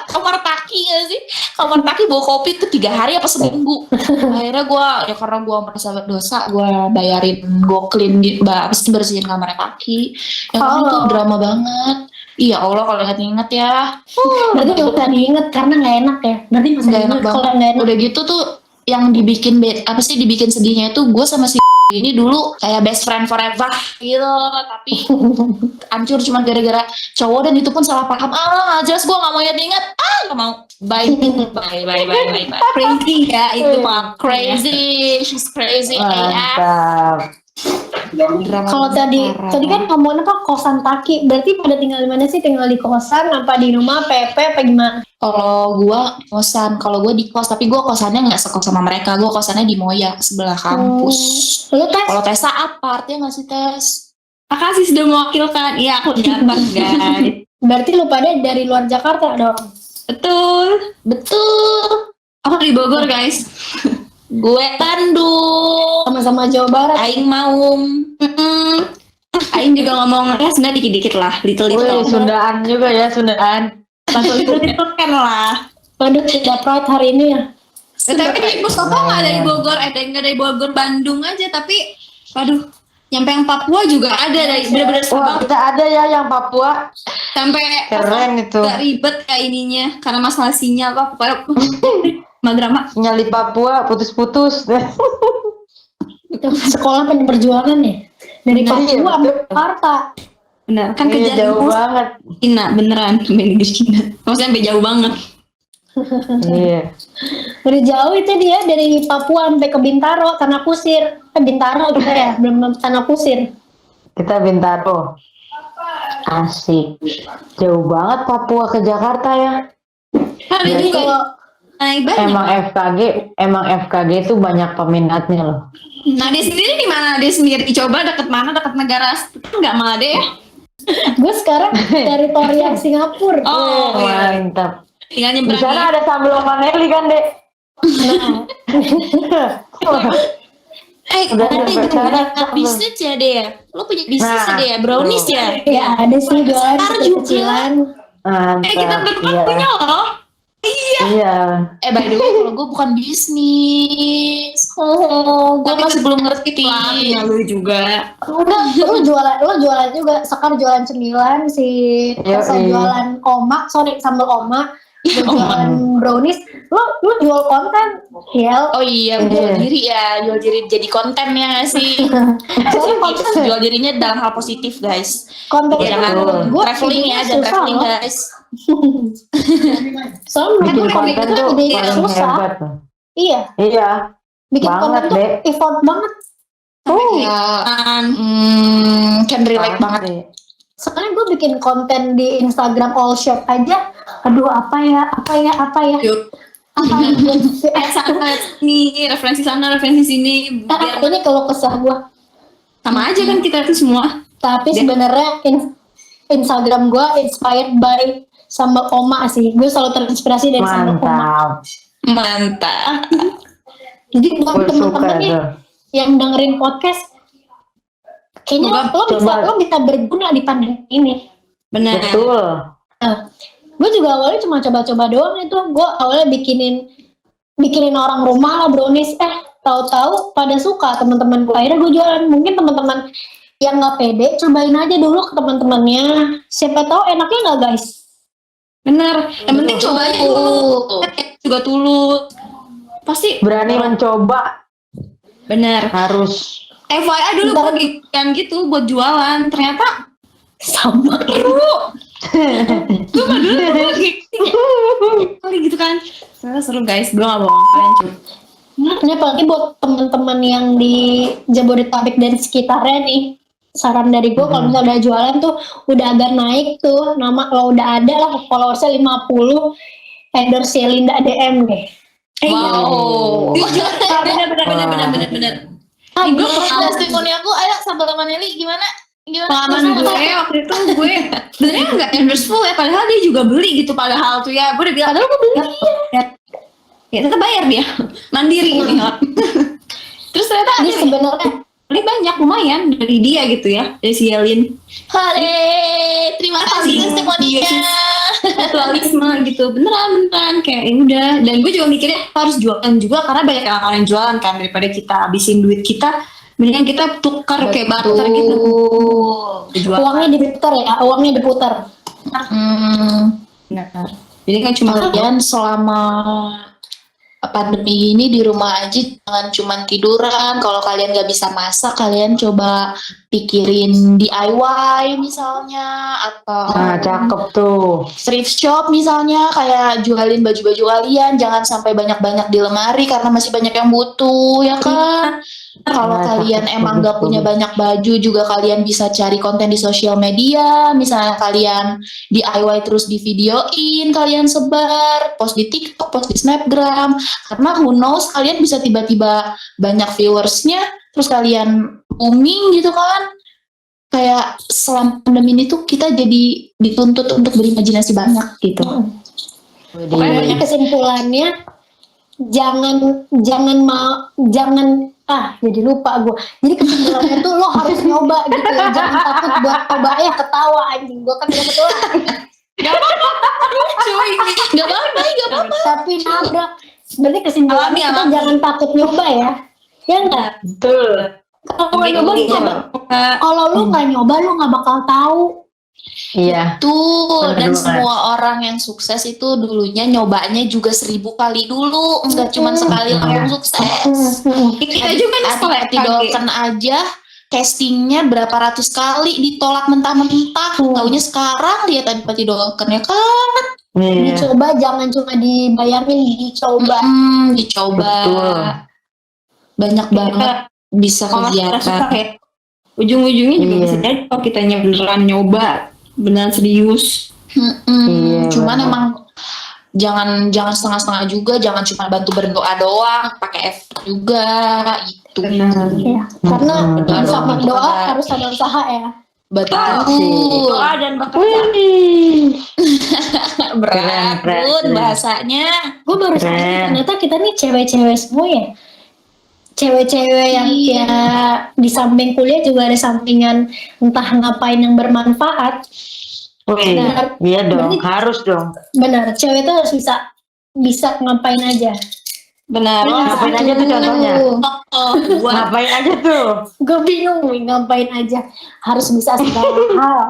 kamar Taki ya sih. Kamar Taki bau kopi tuh 3 hari apa seminggu. Akhirnya gue karena gue merasa berdosa, gue bayarin, gue clean bersihin kamar Taki. Itu drama banget. Iya Allah, kalau inget ya. Berarti gak usah diinget karena gak enak ya. Berarti masih gak enak banget. Udah gitu tuh yang dibikin dibikin sedihnya itu gue sama si ini dulu kayak best friend forever gitu, tapi hancur cuma gara-gara cowok, dan itu pun salah paham. Jelas gue gak mau inget, gak mau. Bye. Crazy ya itu Pak. Crazy, she's crazy. Mantap. Kalau tadi kan ngomongin apa, kosan Taki, berarti pada tinggal di mana sih? Tinggal di kosan apa di rumah PP apa gimana? Kalau gue kosan, kalau gue di kos, tapi gue kosannya nggak sekos sama mereka, gue kosannya di Moya sebelah kampus. Lu Tes? Kalau Tessa apart ya nggak sih Tes? Makasih sudah mewakilkan. Iya aku di apart guys. Berarti lu pada dari luar Jakarta dong? Betul. Aku di Bogor guys. Gue Bandung. Sama-sama Jawa Barat. Aing Maung. Aing juga ngomong sebenarnya dikit-dikit lah, little. Sundaan juga ya, Sundaan. Little kan lah. Waduh, tidak pride hari ini ya. Tapi Mustafa nggak dari Bogor, nggak dari Bogor Bandung aja, tapi waduh Nyampe yang Papua juga ada dari bener-bener Wah, kita ada ya yang Papua. sampai Keren itu. gak ribet kayak ininya karena masalah sinyal apa pokoknya drama. Sinyal di Papua putus-putus. Itu sekolah penuh perjuangan ya. Dari Iya, Papua sampai betul. Jakarta. Bener kan Iya, kerjaan jauh gue banget. Cina beneran negeri Cina maksudnya sampai jauh banget. Iya. Dari jauh itu dia dari Papua sampai ke Bintaro, Tanah Kusir. Bintaro kita ya, belum Tanah Kusir. Kita Bintaro. Asik. Jauh banget Papua ke Jakarta ya. Jadi Jadi kalau naik banyak. Emang FKG itu banyak peminatnya loh. Nah dia sendiri di mana? Dia sendiri coba deket mana? Deket negara nggak malah deh. gue sekarang teritorial Singapura. Oh iya. Mantap. Tinggal Di nyebrang. sana ada sambal Maneli kan, Dek? Udah punya bisnis ya deh ya? Lo punya bisnis Nah, deh ya? Brownies ya? Ya ada sih jualan Ntar kecil-kecilan. Mantap. Kita berdua punya loh. Iya. By the way, kalau gue bukan bisnis. Oh, gue masih belum ngerti. Punya lu juga. Udah, lo jualan juga. Sekar jualan cemilan, si Tessa Yoi. jualan omak, sambal omak. Gue jualan brownies. Lo jual konten, ya. Oh iya, jual diri ya, jual diri jadi konten ya nggak sih. Soalnya konten, Jual dirinya dalam hal positif guys. konten Jangan menurut gue traveling ya, jangan traveling guys. Soalnya Bikin menurut gue konten tuh idenya paling susah. hebat tuh. Iya, Iya. bikin Banget, konten tuh Dek. effort banget. Ya, can relate banget. Deh. Soalnya gue bikin konten di Instagram all shop aja. Aduh, apa ya? Yuk. Apa Sana nih referensi sana referensi sini biar ini kalau kesah gue. sama aja kan kita itu semua. Tapi sebenarnya Instagram gue inspired by sambal oma sih. Gue selalu terinspirasi dari sambal oma. Mantap. Mantap. Jadi buat Gue suka teman-teman nih tuh. yang dengerin podcast, kayaknya lo bisa berguna di pandemi ini. Benar. Betul. Gue juga awalnya cuma coba-coba doang itu. Gue awalnya bikinin orang rumah lah brownies. Tahu-tahu pada suka teman-teman gue. Akhirnya gue jualan. Mungkin teman-teman yang nggak pede cobain aja dulu ke teman-temannya. Siapa tahu enaknya nggak guys? Benar. Yang penting coba aja dulu. Juga tulus. Pasti Berani mencoba benar. harus. FYI dulu gue bikin gitu buat jualan. Ternyata Sama. seru. Gue mah dulu kali gitu kan. Ternyata seru guys. Gue gak bohong. Kalian coba. Ini apalagi buat teman-teman yang di Jabodetabek dan sekitarnya nih. Saran dari gue kalau misalnya udah jualan tuh udah agak naik tuh. Nama kalau udah ada lah followersnya 50. Endorse Linda DM deh. Wow. Bener. Gue testimoni aku, ayo sambal Maneli gimana? Pengalaman gue waktu itu gue sebenarnya nggak endorse full ya, padahal dia juga beli gitu padahal tuh ya gue udah bilang padahal gue beli ya tetap bayar dia mandiri gitu. Terus ternyata Ini ada sebenarnya beli banyak lumayan dari dia gitu ya, dari si Yelin. Hale, terima kasih testimoninya. Mutualisme gitu, beneran kayak ya udah. Dan gue juga mikirnya harus jualan juga karena banyak orang yang jualan kan, daripada kita habisin duit kita mendingan kita tukar kayak barter gitu. Jual. uangnya diputar ya, uangnya diputar. Benar. Jadi kan cuma Kalian selama pandemi ini di rumah aja, jangan cuman tiduran. Kalau kalian gak bisa masak, kalian coba pikirin DIY misalnya, atau Nah, cakep tuh. thrift shop misalnya, kayak jualin baju-baju kalian. Jangan sampai banyak-banyak di lemari karena masih banyak yang butuh, ya kan? Kalau Nah, kalian cakep, emang gak bagus, punya bagus. banyak baju juga, kalian bisa cari konten di sosial media. Misalnya kalian DIY terus di videoin, kalian sebar, post di TikTok, post di Snapgram. Karena who knows, kalian bisa tiba-tiba banyak viewersnya, terus kalian booming gitu kan. Kayak selama pandemi ini tuh kita jadi dituntut untuk berimajinasi banyak gitu. Pokoknya kesimpulannya jangan jadi lupa gue. Jadi kesimpulannya tuh lo harus nyoba gitu. Jangan takut buat coba ketawa anjing. Gue kan udah betul. Gak apa-apa. Tapi nabrak. Berarti kesimpulannya Alami. kita jangan takut nyoba ya. Ya enggak? Betul. Kalau nggak nyoba, lu nggak bak- Nah, kalau lu nggak nyoba, lu nggak bakal tahu. Iya. Tuh, dan Benar. semua orang yang sukses itu dulunya nyobanya juga 1000 kali dulu, enggak cuma sekali langsung sukses. kita juga nih sekolah Adipati FKG. Dolken aja castingnya berapa ratus kali ditolak mentah-mentah. Taunya sekarang lihat Adipati Dolken ya kan. Iya. Dicoba, jangan cuma dibayangin, dicoba. Dicoba. Betul. Banyak banget bisa Kalau kita susah kegiatan. ya, ujung-ujungnya juga Iya. bisa jadi kalau kitanya beneran nyoba, beneran serius. Iya, Cuman benar. emang jangan setengah-setengah juga, jangan cuma bantu berdoa doang, pakai effort juga itu. Benar. Ya, karena Benar. sama Benar. doa harus ada usaha ya. Betul. Doa dan bekerja. Wih. Berat, Keren, Bun, keren. bahasanya. Gue baru sadar Keren. ternyata kita nih cewek-cewek semua ya. Cewek-cewek yang Iya. ya di samping kuliah juga ada sampingan entah ngapain yang bermanfaat. Wih, Benar. iya dong, Berarti- harus dong. Benar, cewek itu harus bisa ngapain aja. Benar. Ngapain aja tuh contohnya? Oh, buat Ngapain aja tuh? Gue bingung nih ngapain aja. Harus bisa segala hal.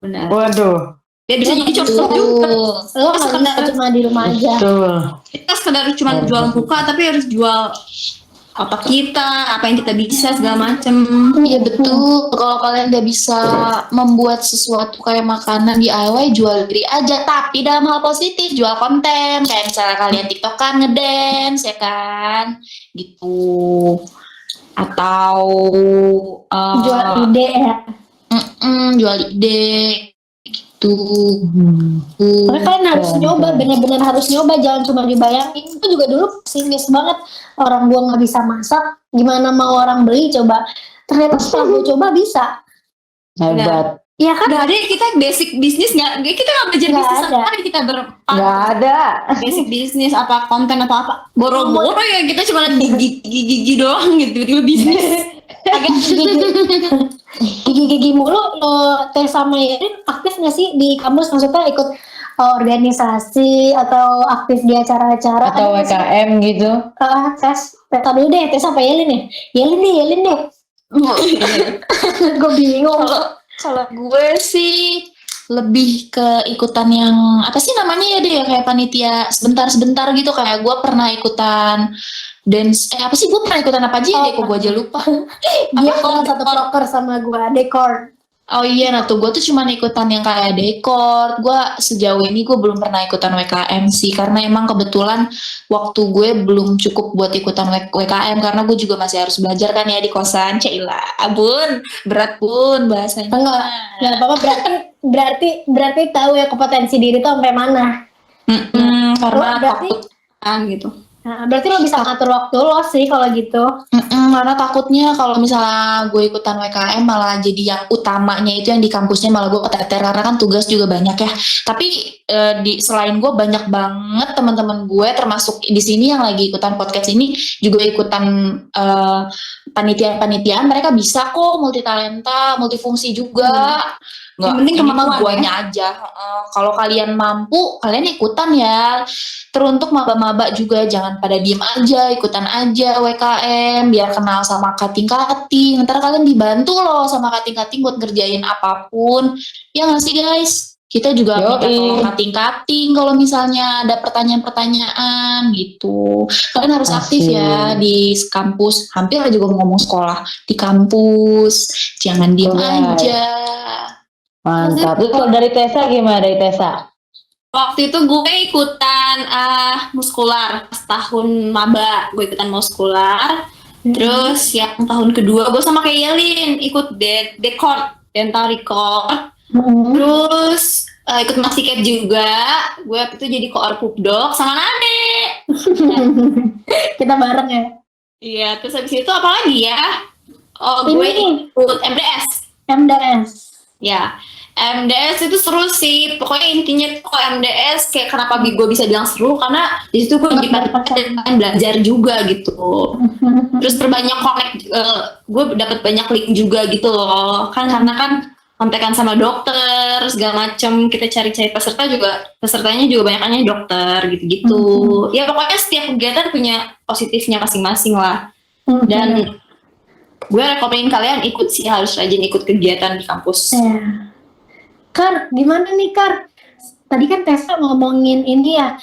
benar. Waduh, Dia bisa jadi contoh juga. Betul. Lo nggak bisa cuma di rumah aja. betul. Kita sekedar cuma jual buka, tapi harus jual apa kita, apa yang kita bisa segala macem. Iya betul. Kalau kalian nggak bisa membuat sesuatu kayak makanan DIY, jual diri aja. Tapi dalam hal positif, jual konten. Kayak misalnya kalian TikTokan ngedance, ya kan? Gitu. Atau Jual ide ya. jual ide. Gitu. Tapi kalian harus Keren, nyoba, keren. benar-benar harus nyoba, jangan cuma dibayangin. Itu juga dulu pesimis banget, orang gua nggak bisa masak, gimana mau orang beli coba. Ternyata setelah gua coba bisa. Hebat. Iya kan? Gak ada, kita basic bisnis kita nggak belajar Nggak bisnis ada. apa, kita berempat. Nggak ada. Basic bisnis apa konten atau apa, boro-boro ya kita cuma gigi doang gitu, tiba bisnis. Agak gigi-gigi mulu. Lo Teh sama Yerin aktif nggak sih di kampus? Maksudnya ikut organisasi atau aktif di acara-acara? Atau Ada nggak sih? WKM gitu. Tes, Teta dulu deh, Tes apa Yelin ya? Yelin deh. Gue bingung. Kalau gue sih lebih ke ikutan yang apa sih namanya ya deh, kayak panitia sebentar gitu. Kayak gue pernah ikutan dance, apa sih gue pernah ikutan apa aja ya deh, kok gue aja lupa. Dia Apa, salah satu proker sama gue, dekor. Oh iya, nah tuh gue tuh cuma ikutan yang kayak dekor. Gue sejauh ini gue belum pernah ikutan WKM sih, karena emang kebetulan waktu gue belum cukup buat ikutan WKM, karena gue juga masih harus belajar kan ya di kosan. Cila, bun, berat bun bahasanya. Nggak apa-apa, berarti tahu ya kompetensi diri tuh sampai mana. Karena berarti- takut. Gitu. Nah, berarti lo bisa ngatur waktu lo sih kalau gitu. Karena takutnya kalau misalnya gue ikutan WKM malah jadi yang utamanya itu yang di kampusnya malah gue keteter, karena kan tugas juga banyak ya. Tapi selain gue banyak banget teman-teman gue termasuk di sini yang lagi ikutan podcast ini juga ikutan panitiaan, mereka bisa kok multi talenta, multifungsi juga. Yang penting ini kemampuan mah guanya aja. Kalau kalian mampu, kalian ikutan ya. Teruntuk maba-maba juga jangan pada diem aja, ikutan aja WKM biar kenal sama kating-kating. Ntar kalian dibantu loh sama kating-kating buat ngerjain apapun. Ya nggak sih guys? Kita juga minta Yoi. tolong kating-kating kalau misalnya ada pertanyaan-pertanyaan gitu. Kalian harus aktif Asik. ya di kampus. Hampir aja gue ngomong sekolah. Di kampus. Jangan diem Alright. aja. Mantap. Terus kalau dari Tessa gimana, dari Tessa? Waktu itu gue ikutan muskular pas tahun maba, gue ikutan muskular. Terus yang tahun kedua gue sama kayak Yelin ikut dekor, dental record. Terus ikut Masiket juga. Gue waktu itu jadi koor pupdok sama Nade. Kita bareng ya. Iya, terus habis itu apa lagi ya? Oh, gue Ini ikut MDS. MDS. Ya, MDS itu seru sih. Pokoknya intinya tuh kalau MDS kayak kenapa gue bisa bilang seru karena di situ gue jadi belajar juga gitu. Terus berbanyak connect, gue dapat banyak link juga gitu loh. Kan karena kan kontekan sama dokter segala macem, kita cari-cari pesertanya juga banyakannya dokter gitu-gitu. Ya pokoknya setiap kegiatan punya positifnya masing-masing lah. Dan gue rekomenin kalian ikut sih, harus rajin ikut kegiatan di kampus. Kar, gimana nih Kar? Tadi kan Tessa ngomongin ini ya,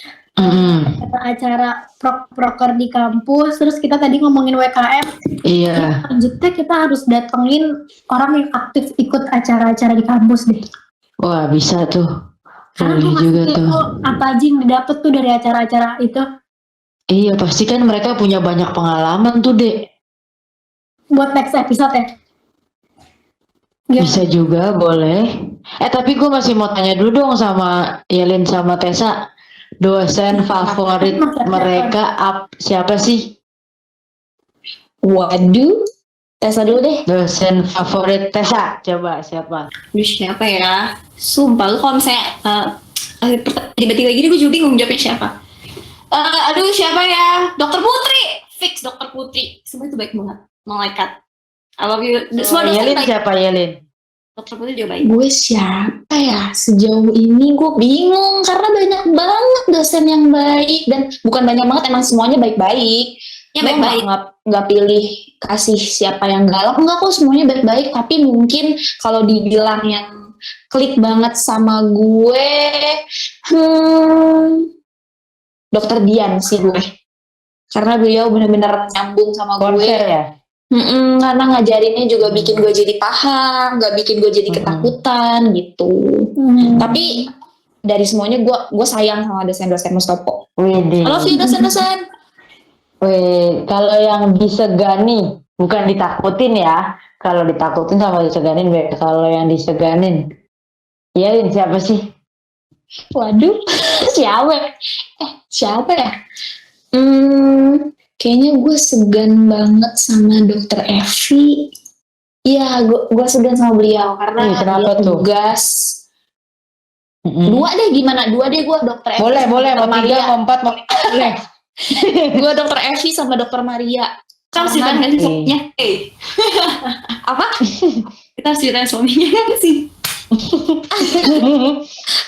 acara proker di kampus, terus kita tadi ngomongin WKM. Iya. Lanjutnya kita harus datengin orang yang aktif ikut acara-acara di kampus deh. Wah, bisa tuh. Karena gue Boleh masih juga tuh. kepo apa aja yang didapet tuh dari acara-acara itu. Iya, pasti kan mereka punya banyak pengalaman tuh, Dek. Buat next episode ya. Gimana? Bisa juga, boleh. Tapi gue masih mau tanya dulu dong sama Yelin sama Tessa. Dosen favorit mereka siapa sih? Waduh, Tessa dulu deh. Dosen favorit Tessa, coba siapa? Aduh, siapa ya? Sumpah lu kalau misalnya tiba-tiba gini gue juga bingung jawabnya siapa. Aduh, siapa ya? Dokter Putri. Fix Dokter Putri. Semua itu baik banget. Malaikat. I love you. Semua dosen Yelin baik. siapa Yelin? Dokter Putri juga baik. Gue siapa ya? Sejauh ini gue bingung karena banyak banget dosen yang baik dan bukan banyak banget, emang semuanya baik-baik. Ya, Gue baik-baik. nggak pilih kasih siapa yang galak, enggak kok, semuanya baik-baik. Tapi mungkin kalau dibilang yang klik banget sama gue, Dokter Dian sih gue. Karena beliau benar-benar nyambung sama gue. Konser ya? Karena ngajarinnya juga bikin gue jadi paham, gak bikin gue jadi ketakutan gitu. Tapi dari semuanya gue sayang sama dosen-dosen Mustopo. Widih. Halo sih dosen-dosen. Wih, kalau yang disegani, bukan ditakutin ya. Kalau ditakutin sama diseganin, kalau yang diseganin, Yelin siapa sih? Waduh, siapa ya? Kayaknya gue segan banget sama Dokter Evi. Iya, gue segan sama beliau karena kenapa dia tuh? tugas. Dua deh, gimana? Dua deh gue Dokter Evi. Boleh, Dr. mau Maria. 3, mau 4, mau 5, boleh. Gue Dokter Evi sama Dokter Maria. Kita harus ceritain kan suaminya. Apa? Kita harus ceritain suaminya kan sih.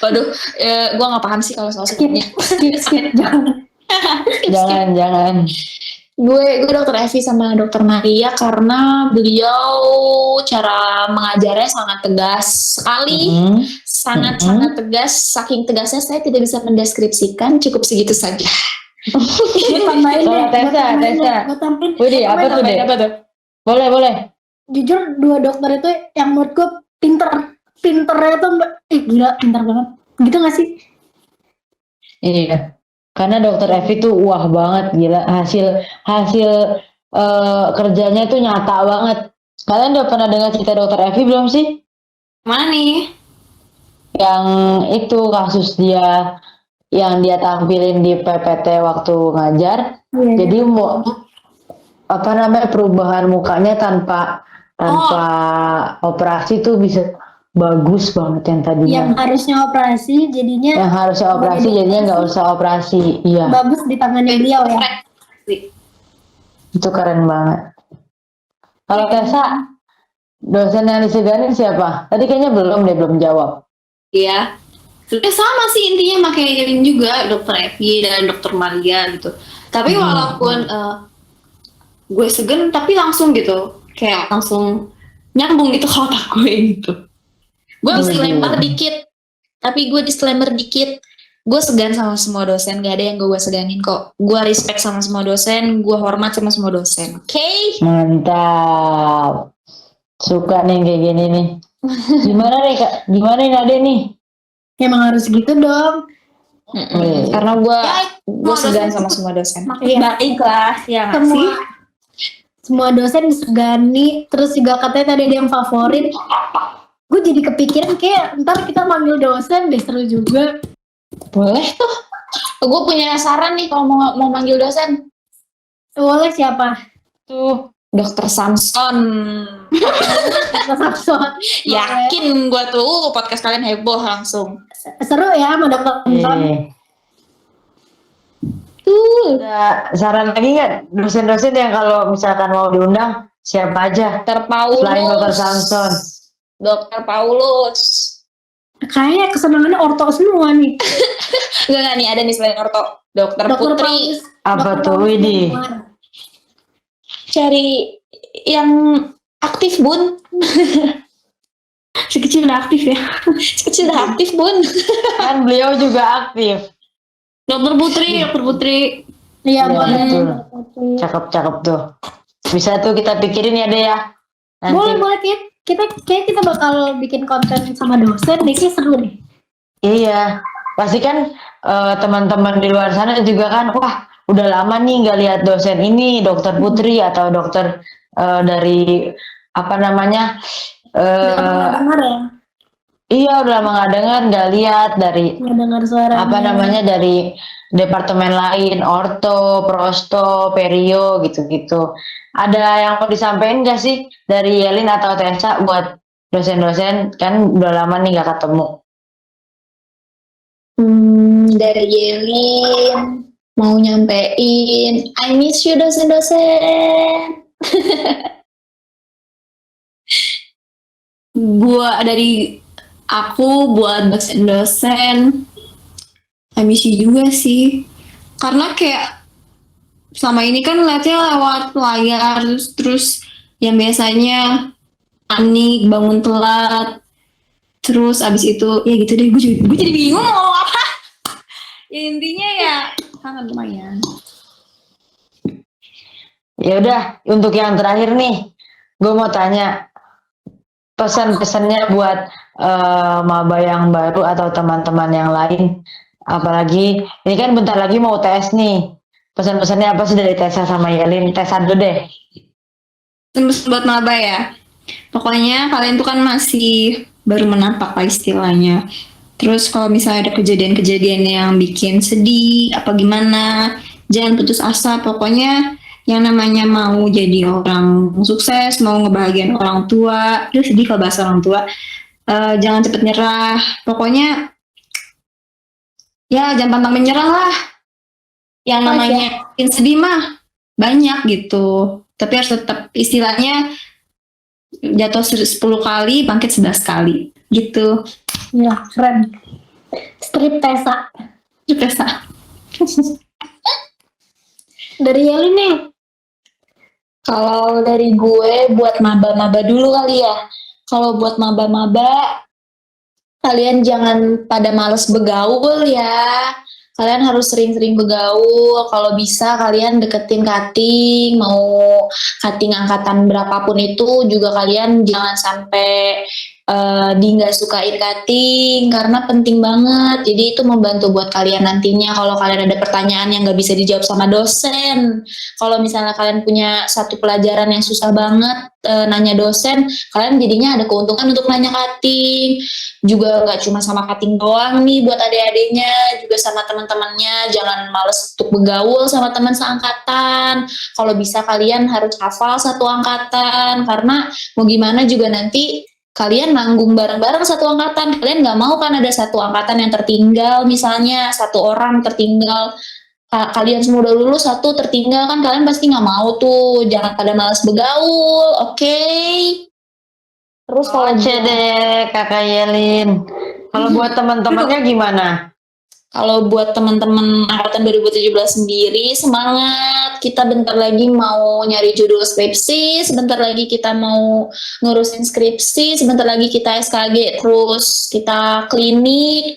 Waduh, gue nggak paham sih kalau soal suaminya. Skip. Jangan. Gue Dokter Evi sama Dokter Maria karena beliau cara mengajarnya sangat tegas sekali, sangat tegas. Saking tegasnya saya tidak bisa mendeskripsikan, cukup segitu saja. Tambahin deh. Tessa. Gue tambahin. Widih, apa tuh deh? Boleh. Jujur dua dokter itu yang menurut gue pinternya tuh gila, pintar banget. Gitu gak sih? Iya. Karena Dokter Evi tuh wah banget, gila, hasil kerjanya tuh nyata banget. Kalian udah pernah dengar cerita Dokter Evi belum sih? Mana nih? Yang itu kasus dia yang dia tampilin di PPT waktu ngajar. Iya, Jadi mau perubahan mukanya tanpa operasi tuh bisa bagus banget yang tadinya. Yang harusnya operasi jadinya nggak usah operasi. Iya. bagus di tangannya beliau ya. Itu keren banget. Kalau Tessa, dosen yang diseganin siapa? Tadi kayaknya belum jawab. Iya. Sebenarnya sama sih intinya, makanya Yelin juga, Dokter Evi dan Dokter Maria gitu. Tapi walaupun gue segan, tapi langsung gitu, kayak langsung nyambung gitu ke otak gue gitu. Gue disclaimer dikit. Gue segan sama semua dosen, gak ada yang gue seganin kok. Gue respect sama semua dosen, gue hormat sama semua dosen. Oke? Mantap. Suka nih kayak gini nih. Gimana nih Kak? Gimana nih Nade nih? Emang harus gitu dong. Karena gue segan sama semua dosen. Iya. Baik lah, ya nggak sih? Semua dosen disegani, terus juga katanya tadi ada yang favorit. Gue jadi kepikiran kayak ntar kita manggil dosen deh, seru juga. Boleh tuh. Gue punya saran nih kalau mau manggil dosen. Boleh siapa? Tuh, Dokter Samson. Samson. Yakin gue tuh podcast kalian heboh langsung. Seru ya sama Dokter Samson. Ada saran lagi nggak dosen-dosen yang kalau misalkan mau diundang siapa aja? Dokter Paulus. Selain Dokter Samson. Dokter Paulus. Kayaknya kesenangannya orto semua nih. Enggak nih, ada nih selain orto. Dokter Putri. Paulus. Apa Dokter tuh Paulus ini? Cari yang aktif Bun. Si kecil udah aktif ya. Si kecil udah aktif Bun. Kan beliau juga aktif. Dokter Putri. Iya, Iya, boleh. betul. Cakep tuh. Bisa tuh kita pikirin ya deh ya. Nanti. Boleh Kit. Kita bakal bikin konten sama dosen deh, kayak seru nih. Iya, pasti kan teman-teman di luar sana juga kan, wah udah lama nih nggak lihat dosen ini, dokter Putri atau dokter dari apa namanya, Udah lama nggak dengar ya? iya udah lama nggak dengar, nggak lihat dari Nggak dengar suaranya. apa namanya dari departemen lain, orto, prosto, perio gitu-gitu. Ada yang mau disampaikan nggak sih dari Yelin atau Tessa buat dosen-dosen, kan udah lama nih nggak ketemu. Dari Yelin mau nyampein I miss you dosen-dosen. Dari aku buat dosen-dosen, I miss you juga sih. Karena kayak selama ini kan lihatnya lewat layar, terus yang biasanya panik, bangun telat, terus abis itu ya gitu deh, gue jadi bingung mau ngomong apa. Ya intinya ya kangen lumayan. Ya udah, untuk yang terakhir nih, gue mau tanya pesan-pesannya buat maba yang baru atau teman-teman yang lain. Apalagi ini kan bentar lagi mau UTS nih. Pesan-pesannya apa sih dari Tessa sama Yelin? Tessa dulu deh. Terus buat maba ya, pokoknya kalian tuh kan masih baru menapak lah istilahnya. Terus kalau misalnya ada kejadian-kejadian yang bikin sedih apa gimana, jangan putus asa. Pokoknya yang namanya mau jadi orang sukses, mau ngebahagiain orang tua, terus sedih kalau bahasa orang tua, jangan cepet nyerah. Pokoknya ya jangan pantang menyerah lah. Yang namanya bikin sedih mah banyak gitu, tapi harus tetap istilahnya jatuh 10 kali, bangkit 11 kali gitu. Iya, keren. Strip Tessa. Biasa. Dari Yelin nih. Kalau dari gue buat maba-maba dulu kali ya. Kalau buat maba-maba, kalian jangan pada males begaul ya. Kalian harus sering-sering begaul. Kalau bisa kalian deketin cutting, mau cutting angkatan berapapun itu juga kalian jangan sampai di nggak sukain cutting karena penting banget. Jadi itu membantu buat kalian nantinya kalau kalian ada pertanyaan yang nggak bisa dijawab sama dosen. Kalau misalnya kalian punya satu pelajaran yang susah banget nanya dosen, kalian jadinya ada keuntungan untuk nanya cutting. Juga nggak cuma sama cutting doang nih buat adik-adiknya, juga sama teman-temannya. Jangan males untuk bergaul sama teman seangkatan. Kalau bisa kalian harus hafal satu angkatan karena mau gimana juga nanti kalian nanggung bareng-bareng satu angkatan. Kalian nggak mau kan ada satu angkatan yang tertinggal, misalnya satu orang tertinggal. Kalian semua udah lulus, satu tertinggal kan kalian pasti nggak mau tuh. Jangan pada malas bergaul, oke? Terus kalau Oke deh, Kakak Yelin. Kalau buat teman-temannya gimana? Kalau buat teman-teman angkatan 2017 sendiri, semangat. Kita bentar lagi mau nyari judul skripsi, sebentar lagi kita mau ngurusin skripsi, sebentar lagi kita SKG, terus kita klinik.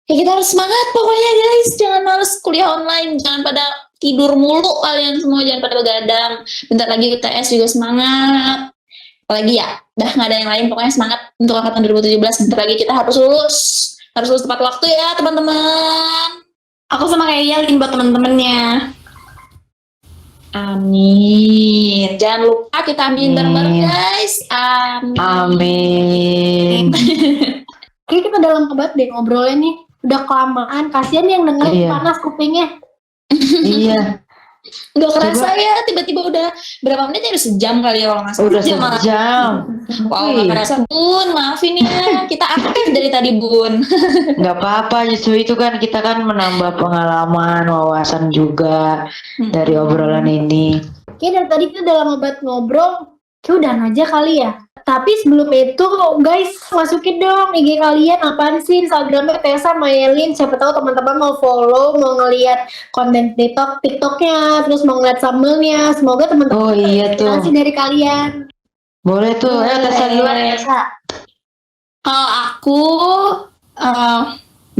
Ya kita harus semangat pokoknya guys, jangan males kuliah online, jangan pada tidur mulu kalian semua, jangan pada begadang. Bentar lagi UTS juga semangat. Apalagi ya, dah nggak ada yang lain, pokoknya semangat untuk angkatan 2017, bentar lagi kita harus lulus. Harus lulus tepat waktu ya teman-teman. Aku sama kayak Yelin buat temen-temennya. Amin. Jangan lupa kita amin bareng-bareng guys. Amin. Amin. Kayaknya kita udah lama banget deh ngobrolnya nih. Udah kelamaan, kasihan yang dengerin Iya. panas kupingnya. Iya, Nggak kerasa Coba. ya, tiba-tiba udah berapa menit ya, udah sejam kali ya kalau nggak salah. udah malah. sejam. Wow, Wih. nggak kerasa Bun, maafin ya. Kita aktif dari tadi Bun. Nggak apa-apa, justru itu kan kita kan menambah pengalaman, wawasan juga dari obrolan ini. Kayaknya dari tadi kita udah lama banget ngobrol. Kayak udahan aja kali ya. Tapi sebelum itu guys, masukin dong IG kalian apaan sih, Instagramnya Tessa Mayelin. Siapa tahu teman-teman mau follow, mau ngelihat konten TikToknya, terus mau ngeliat sambelnya. Semoga teman-teman Oh iya tuh. inspirasi dari kalian. Boleh tuh. Ayo Tessa duluan Tessa. Kalau aku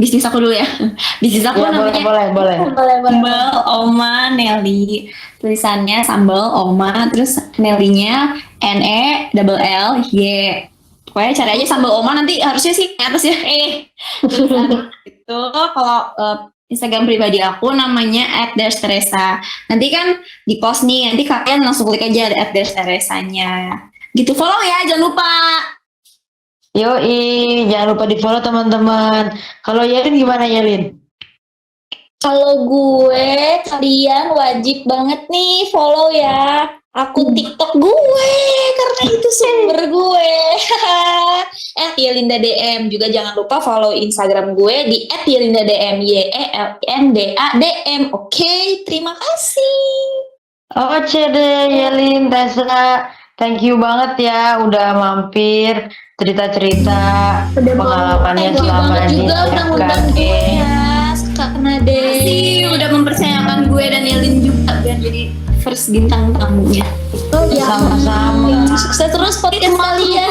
bisnis aku dulu ya. Bisnis aku Ya boleh namanya boleh. Sambal Oma Nelly. Tulisannya Sambal Oma, terus Nelly-nya NELLY. Pokoknya cari aja Sambal Oma, nanti harusnya sih ke atas ya. Tulisan itu kalau Instagram pribadi aku namanya @dersteresa. Nanti kan di post nih, nanti kalian langsung klik aja @dersteresanya. Gitu, follow ya, jangan lupa. Yoi, jangan lupa di follow teman-teman. Kalau Yelin gimana Yelin? Kalau gue, kalian wajib banget nih follow ya akun TikTok gue karena itu sumber gue. @YelindADM. Juga jangan lupa follow Instagram gue di @YelindADM, YELINDADM. Oke, terima kasih. Oke deh Yelin, Tessa. Thank you banget ya udah mampir cerita-cerita Udah pengalamannya Thank you selama banget di juga udah ngundang gue FKG. ya, Kak Nade. Makasih udah mempercayakan gue dan Yelin juga biar jadi first bintang tamunya. Oh ya. Sama-sama. Sukses terus podcast kalian.